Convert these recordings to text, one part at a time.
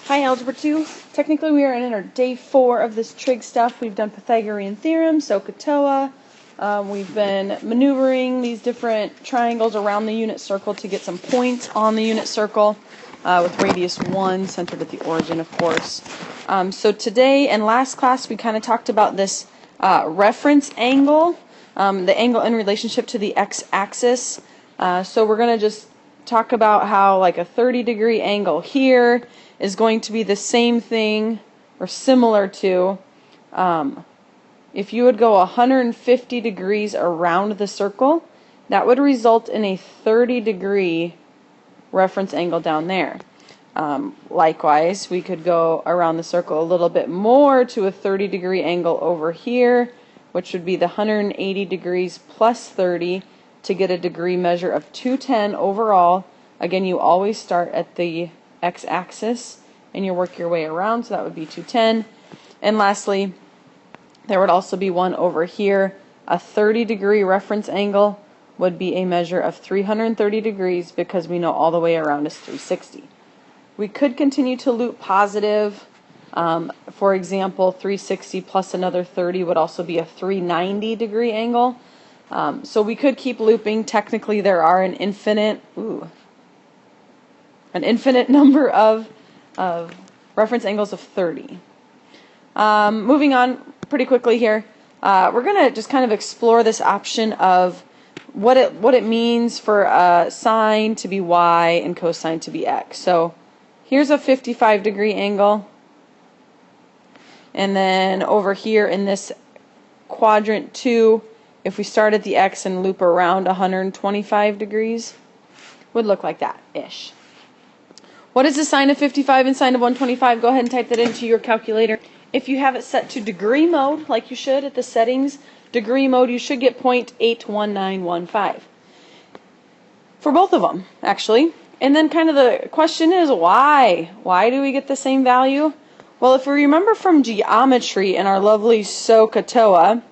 Hi, Algebra 2. Technically, we are in our day 4 of this trig stuff. We've done Pythagorean theorem, SOHCAHTOA. We've been maneuvering these different triangles around the unit circle to get some points on the unit circle with radius 1 centered at the origin, of course. So today and last class, we kind of talked about this reference angle, the angle in relationship to the x-axis. So we're going to just talk about how like a 30-degree angle here is going to be the same thing or similar to if you would go 150 degrees around the circle, that would result in a 30-degree reference angle down there. Likewise, we could go around the circle a little bit more to a 30-degree angle over here, which would be the 180 degrees plus 30 to get a degree measure of 210 overall. Again, you always start at the x-axis and you work your way around, so that would be 210. And lastly, there would also be one over here. A 30-degree reference angle would be a measure of 330 degrees because we know all the way around is 360. We could continue to loop positive. For example, 360 plus another 30 would also be a 390-degree angle. So we could keep looping. Technically, there are an infinite number of reference angles of 30. Moving on pretty quickly here, we're going to just kind of explore this option of what it means for sine to be y and cosine to be x. So here's a 55-degree angle, and then over here in this quadrant 2, if we start at the x and loop around 125 degrees, would look like that-ish. What is the sine of 55 and sine of 125? Go ahead and type that into your calculator. If you have it set to degree mode, like you should at the settings, degree mode, you should get 0.81915. For both of them, actually. And then kind of the question is, why? Why do we get the same value? Well, if we remember from geometry in our lovely SOHCAHTOA,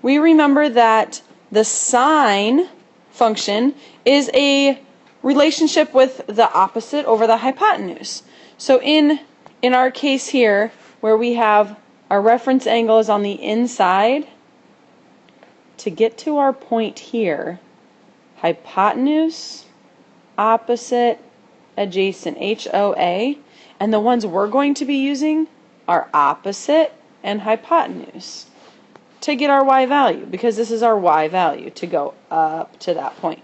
we remember that the sine function is a relationship with the opposite over the hypotenuse. So in our case here, where we have our reference angle is on the inside, to get to our point here, hypotenuse, opposite, adjacent, HOA, and the ones we're going to be using are opposite and hypotenuse to get our y value, because this is our y value to go up to that point.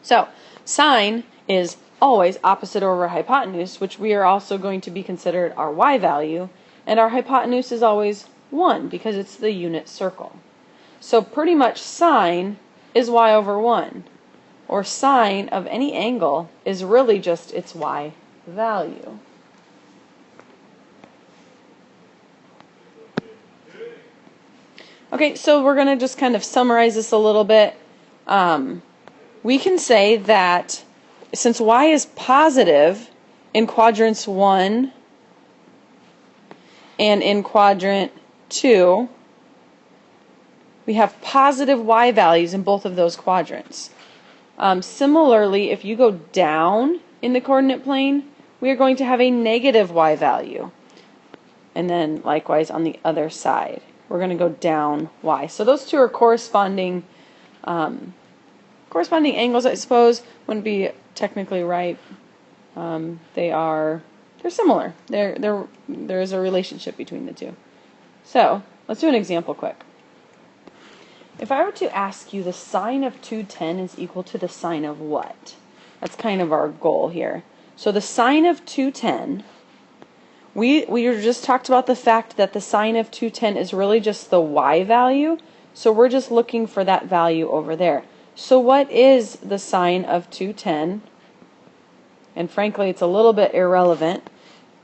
So sine is always opposite over hypotenuse, which we are also going to be considered our y value, and our hypotenuse is always 1 because it's the unit circle. So pretty much sine is y over 1, or sine of any angle is really just its y value. Okay, so we're going to just kind of summarize this a little bit. We can say that since y is positive in quadrants 1 and in quadrant 2, we have positive y values in both of those quadrants. Similarly, if you go down in the coordinate plane, we are going to have a negative y value. And then likewise on the other side, we're going to go down y. So those two are corresponding angles, I suppose. Wouldn't be technically right. They're similar. There is a relationship between the two. So let's do an example quick. If I were to ask you the sine of 210 is equal to the sine of what? That's kind of our goal here. So the sine of 210, we just talked about the fact that the sine of 210 is really just the y value. So we're just looking for that value over there. So what is the sine of 210? And frankly, it's a little bit irrelevant.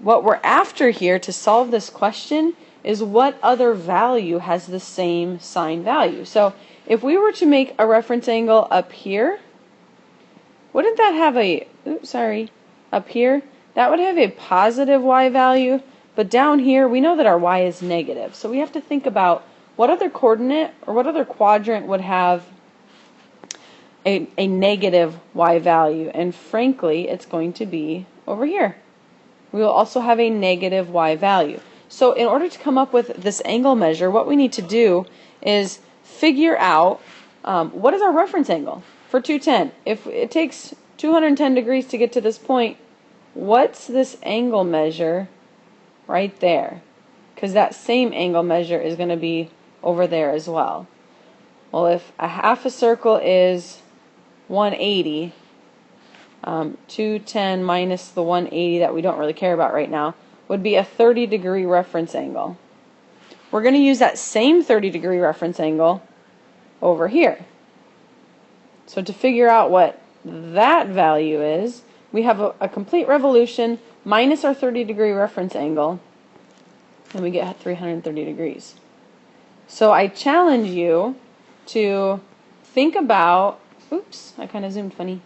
What we're after here to solve this question is what other value has the same sine value. So if we were to make a reference angle up here, wouldn't that have up here, that would have a positive y value, but down here we know that our y is negative. So we have to think about what other coordinate or what other quadrant would have a negative y value, and frankly it's going to be over here. we will also have a negative y value. So in order to come up with this angle measure, what we need to do is figure out what is our reference angle for 210. If it takes 210 degrees to get to this point, what's this angle measure right there? Because that same angle measure is going to be over there as well. Well, if a half a circle is 180, 210 minus the 180 that we don't really care about right now would be a 30-degree reference angle. We're going to use that same 30-degree reference angle over here. So to figure out what that value is, we have a complete revolution minus our 30-degree reference angle, and we get 330 degrees. So I challenge you to think about, oops, I kind of zoomed funny,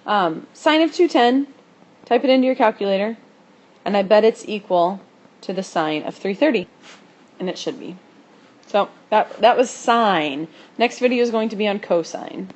sine of 210, type it into your calculator, and I bet it's equal to the sine of 330, and it should be. So that was sine. Next video is going to be on cosine.